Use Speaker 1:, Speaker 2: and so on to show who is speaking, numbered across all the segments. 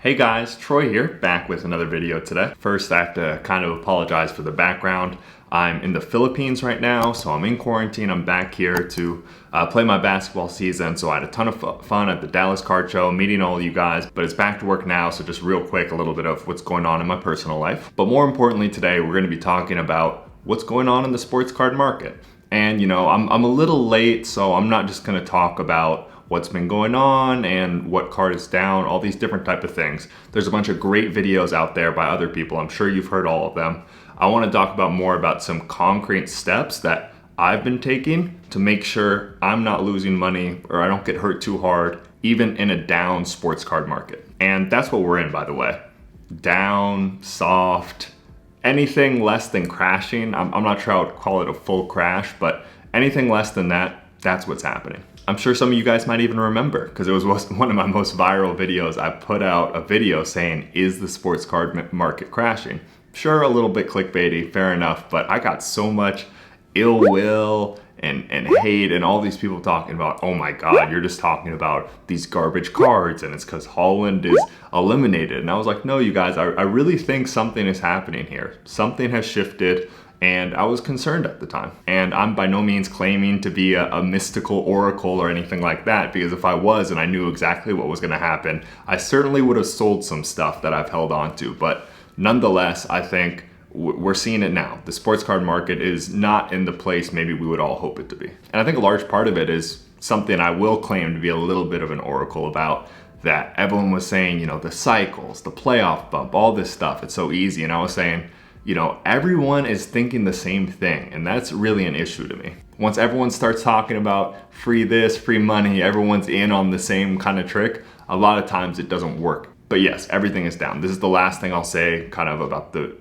Speaker 1: Hey guys, Troy here, back with another video today. First, I have to kind of apologize for the background. I'm in the Philippines right now, so I'm in quarantine. I'm back here to play my basketball season, so I had a ton of fun at the Dallas Card Show, meeting all you guys, but it's back to work now, so just real quick, a little bit of what's going on in my personal life. But more importantly today, we're gonna be talking about what's going on in the sports card market. And I'm a little late, so I'm not just gonna talk about what's been going on and what card is down, all these different type of things. There's a bunch of great videos out there by other people. I'm sure you've heard all of them. I want to talk about more about some concrete steps that I've been taking to make sure I'm not losing money or I don't get hurt too hard, even in a down sports card market. And that's what we're in, by the way. Down, soft, anything less than crashing. I'm not sure I would call it a full crash, but anything less than that, that's what's happening. I'm sure some of you guys might even remember, because it was one of my most viral videos. I put out a video saying, is the sports card market crashing? Sure, a little bit clickbaity, fair enough, but I got so much ill will and hate and all these people talking about, oh my God, you're just talking about these garbage cards and it's because Holland is eliminated. And I was like, no, you guys, I really think something is happening here. Something has shifted. And I was concerned at the time. And I'm by no means claiming to be a mystical oracle or anything like that, because if I was and I knew exactly what was gonna happen, I certainly would have sold some stuff that I've held on to. But nonetheless, I think we're seeing it now. The sports card market is not in the place maybe we would all hope it to be. And I think a large part of it is something I will claim to be a little bit of an oracle about, that everyone was saying, the cycles, the playoff bump, all this stuff, it's so easy. And I was saying, everyone is thinking the same thing, and that's really an issue to me. Once everyone starts talking about free this, free money, everyone's in on the same kind of trick, a lot of times it doesn't work. But yes, everything is down. This is the last thing I'll say kind of about the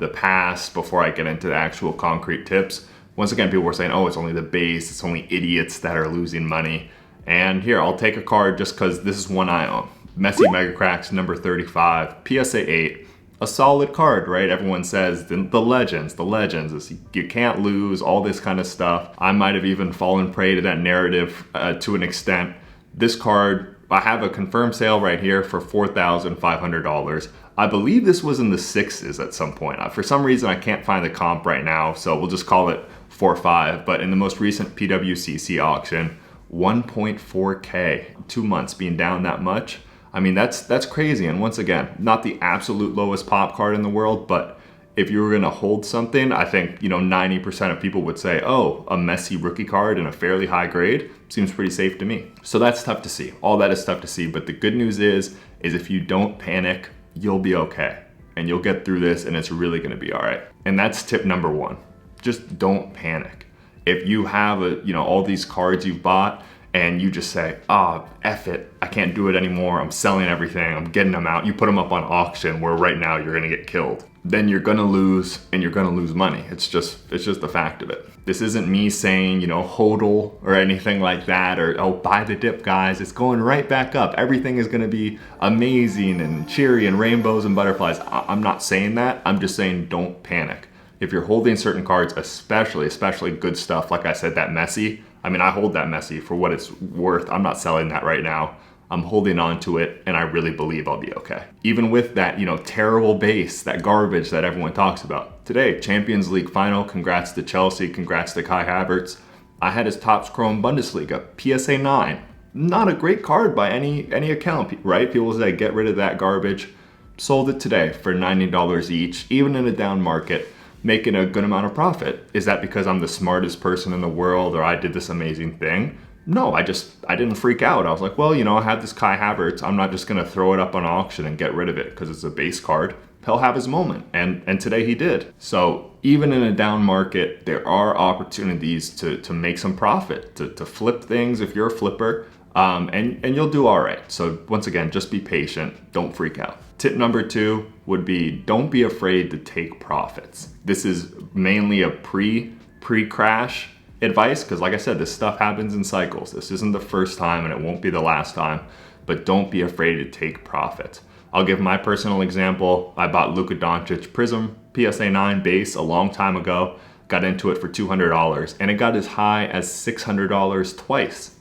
Speaker 1: past before I get into the actual concrete tips. Once again, people were saying, oh, it's only the base, it's only idiots that are losing money. And here, I'll take a card just because this is one I own. Messi Mega Cracks number 35, PSA 8. A solid card, right? Everyone says the legends, you can't lose, all this kind of stuff. I might have even fallen prey to that narrative to an extent. This card, I have a confirmed sale right here for $4,500. I believe this was in the sixes at some point. For some reason, I can't find the comp right now, so we'll just call it 4.5. But in the most recent PWCC auction, 1.4K, 2 months being down that much. I mean, that's crazy. And once again, not the absolute lowest pop card in the world, but if you were going to hold something, I think, 90% of people would say, oh, a Messi rookie card in a fairly high grade seems pretty safe to me. So that's tough to see. All that is tough to see. But the good news is if you don't panic, you'll be okay. And you'll get through this and it's really going to be all right. And that's tip number one. Just don't panic. If you have all these cards you've bought, and you just say, F it, I can't do it anymore, I'm selling everything, I'm getting them out. You put them up on auction where right now you're gonna get killed. Then you're gonna lose, and you're gonna lose money. It's just the fact of it. This isn't me saying, hodl or anything like that, or, oh, buy the dip, guys, it's going right back up. Everything is gonna be amazing and cheery and rainbows and butterflies. I'm not saying that, I'm just saying don't panic. If you're holding certain cards, especially good stuff, like I said, that Messi, I hold that Messi for what it's worth. I'm not selling that right now. I'm holding on to it, and I really believe I'll be okay. Even with that, terrible base, that garbage that everyone talks about. Today, Champions League final, congrats to Chelsea, congrats to Kai Havertz. I had his Topps Chrome Bundesliga, PSA 9. Not a great card by any account, right? People say, get rid of that garbage. Sold it today for $90 each, even in a down market, making a good amount of profit. Is that because I'm the smartest person in the world or I did this amazing thing? No, I didn't freak out. I was like, well, I have this Kai Havertz. I'm not just gonna throw it up on auction and get rid of it because it's a base card. He'll have his moment, and today he did. So even in a down market, there are opportunities to make some profit, to flip things if you're a flipper, and you'll do all right. So once again, just be patient, don't freak out. Tip number 2 would be, don't be afraid to take profits. This is mainly a pre-crash advice, because like I said, this stuff happens in cycles. This isn't the first time and it won't be the last time, but don't be afraid to take profits. I'll give my personal example. I bought Luka Doncic Prism PSA 9 base a long time ago, got into it for $200, and it got as high as $600 twice.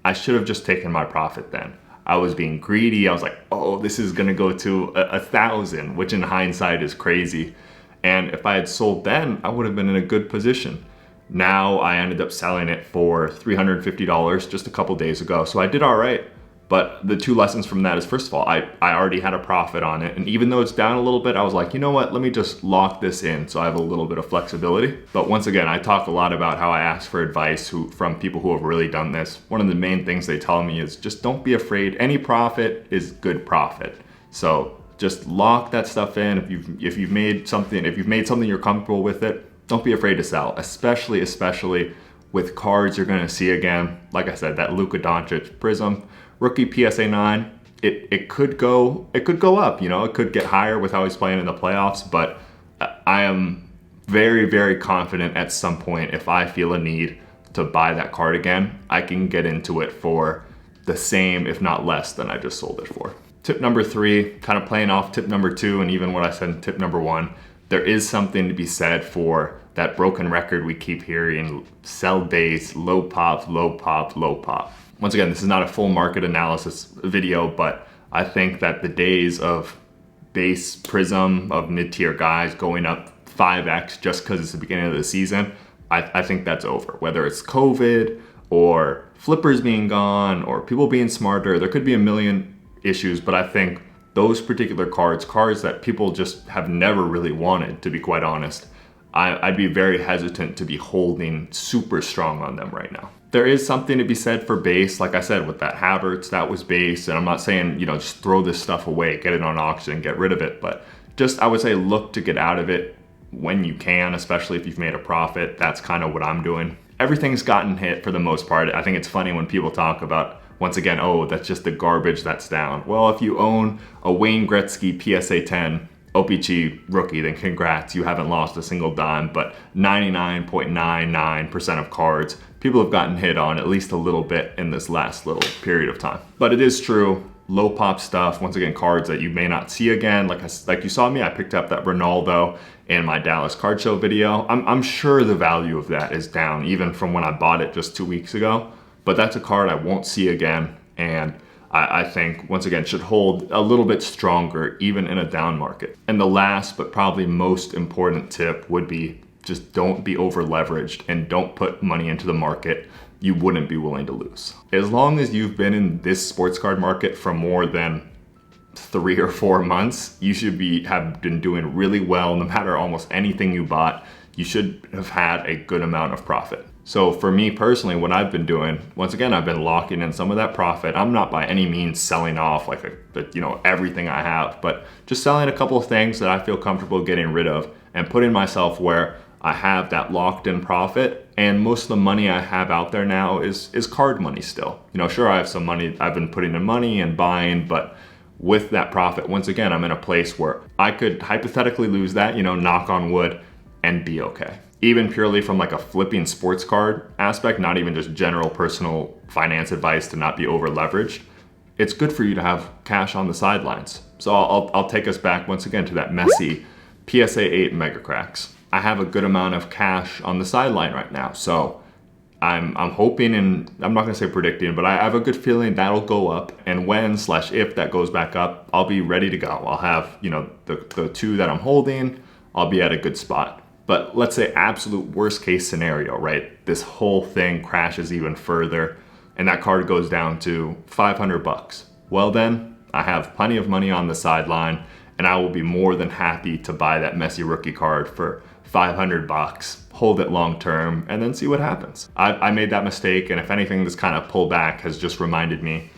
Speaker 1: I should have just taken my profit then. I was being greedy. I was like, oh, this is gonna go to 1,000, which in hindsight is crazy. And if I had sold then, I would have been in a good position. Now I ended up selling it for $350 just a couple days ago. So I did all right. But the two lessons from that is, first of all, I already had a profit on it. And even though it's down a little bit, I was like, you know what, let me just lock this in so I have a little bit of flexibility. But once again, I talk a lot about how I ask for advice from people who have really done this. One of the main things they tell me is just don't be afraid. Any profit is good profit. So just lock that stuff in. If you've made something you're comfortable with it, don't be afraid to sell, especially with cards you're gonna see again. Like I said, that Luka Doncic Prism. Rookie PSA 9, it could go up, you know, it could get higher with how he's playing in the playoffs, but I am very, very confident at some point, if I feel a need to buy that card again, I can get into it for the same, if not less, than I just sold it for. Tip number 3, kind of playing off tip number 2 and even what I said in tip number 1, there is something to be said for that broken record we keep hearing: sell base, low pop, low pop, low pop. Once again, this is not a full market analysis video, but I think that the days of base Prism of mid-tier guys going up 5x just because it's the beginning of the season, I think that's over. Whether it's COVID or flippers being gone or people being smarter, there could be a million issues, but I think those particular cards that people just have never really wanted, to be quite honest, I'd be very hesitant to be holding super strong on them right now. There is something to be said for base. Like I said, with that Havertz, that was base. And I'm not saying, you know, just throw this stuff away, get it on auction, get rid of it. But just, I would say, look to get out of it when you can, especially if you've made a profit. That's kind of what I'm doing. Everything's gotten hit for the most part. I think it's funny when people talk about, once again, oh, that's just the garbage that's down. Well, if you own a Wayne Gretzky PSA 10 OPG rookie, then congrats, you haven't lost a single dime. But 99.99% of cards, people have gotten hit on at least a little bit in this last little period of time. But it is true, low pop stuff, once again, cards that you may not see again. Like you saw me, I picked up that Ronaldo in my Dallas card show video. I'm sure the value of that is down even from when I bought it just 2 weeks ago, but that's a card I won't see again. And I think, once again, should hold a little bit stronger even in a down market. And the last but probably most important tip would be just don't be over leveraged and don't put money into the market you wouldn't be willing to lose. As long as you've been in this sports card market for more than 3 or 4 months, you should have been doing really well. No matter almost anything you bought, you should have had a good amount of profit. So for me personally, what I've been doing, once again, I've been locking in some of that profit. I'm not by any means selling off like everything I have, but just selling a couple of things that I feel comfortable getting rid of and putting myself where I have that locked in profit. And most of the money I have out there now is card money still. You know, sure, I have some money I've been putting in money and buying, but with that profit, once again, I'm in a place where I could hypothetically lose that, you know, knock on wood, and be okay. Even purely from like a flipping sports card aspect, not even just general personal finance advice to not be over leveraged, it's good for you to have cash on the sidelines. So I'll take us back once again to that messy PSA 8 mega cracks. I have a good amount of cash on the sideline right now. So I'm hoping, and I'm not gonna say predicting, but I have a good feeling that'll go up. And when/if that goes back up, I'll be ready to go. I'll have, you know, the two that I'm holding, I'll be at a good spot. But let's say absolute worst case scenario, right? This whole thing crashes even further and that card goes down to $500. Well then, I have plenty of money on the sideline and I will be more than happy to buy that messy rookie card for $500, hold it long term, and then see what happens. I made that mistake, and if anything, this kind of pullback has just reminded me,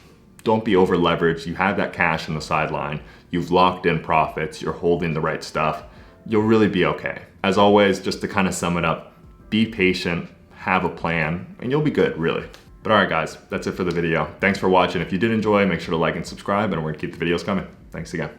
Speaker 1: don't be over leveraged. You have that cash on the sideline, you've locked in profits, you're holding the right stuff, you'll really be okay. As always, just to kind of sum it up, be patient, have a plan, and you'll be good, really. But all right, guys, that's it for the video. Thanks for watching. If you did enjoy, make sure to like and subscribe, and we're gonna keep the videos coming. Thanks again.